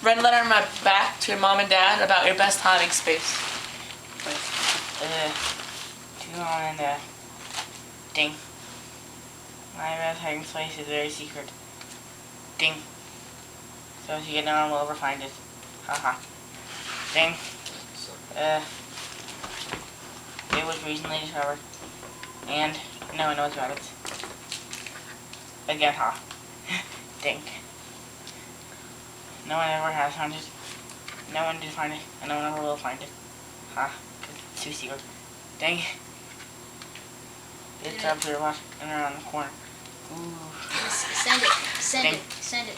Red letter on my back to your mom and dad about your best hiding space. To mom and dad. Ding. My best hiding place is very secret. Ding. So if you get down, we'll ever find it. Haha. Ding. It was recently discovered. And no one knows about it. Again, ha. Ding. No one ever has found it. No one did find it, and no one ever will find it. Ha. It's too secret. Dang. It's up here, watch, and around the corner. Ooh. Send it. Send Ding. it. Send it.